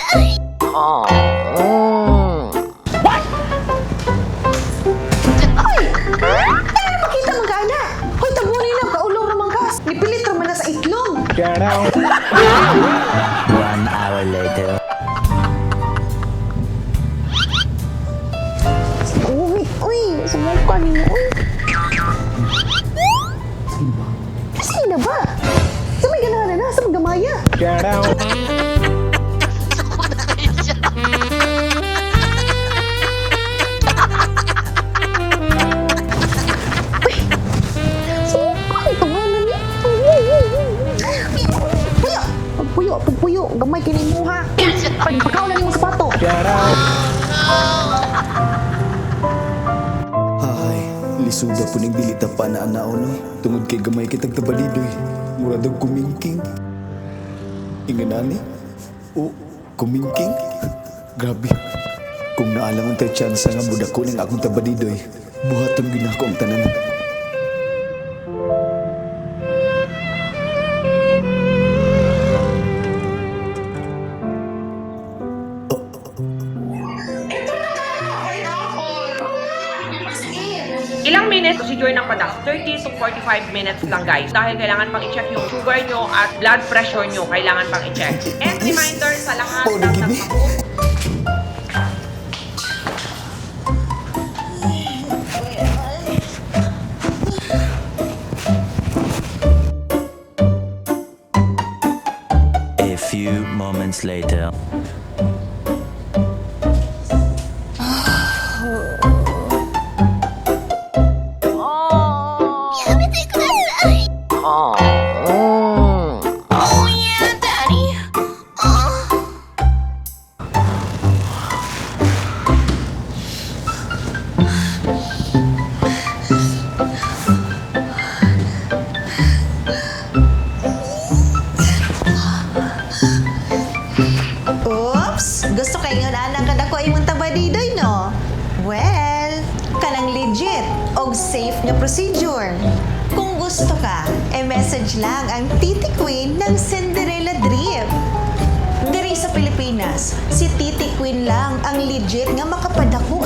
What? Ay! Ay, makita mo gana! Hoy, tabunin na, kaulaw naman gas. Nipilit naman na sa itlog. Get out. 1 hour later. Uy, sumukan mo. Sino ba? Sa may ganahan na, sa magamaya. Get out. Sumukan, ito nga na niya. Puyo, pagpuyo, gamay kinimuha. Pagpakaw na niyong sapato. Get out. Hay, lisuda po ning dili pa na anao no. Tungod kay gamay kitag tabalidoy. Murad og kumingking. Inganani? O, kumingking? Grabe. Kung naalang untay tsansa nga budak ko ning akong tabalidoy, buhaton ginako ang tanan. Ilang minutes procedure ng padak? 30 to 45 minutes lang guys. Dahil kailangan pang i-check yung sugar nyo at blood pressure nyo. Kailangan pang i-check. And reminder sa lahat Oh, ng nagimi. A few moments later. Oops! Gusto kayo na anang kada ko imong tabadidoy, no? Well, kanang legit og safe nga procedure. Kung gusto ka, message lang ang Titi Queen ng Cinderella Drip. Diri sa Pilipinas, si Titi Queen lang ang legit nga makapadako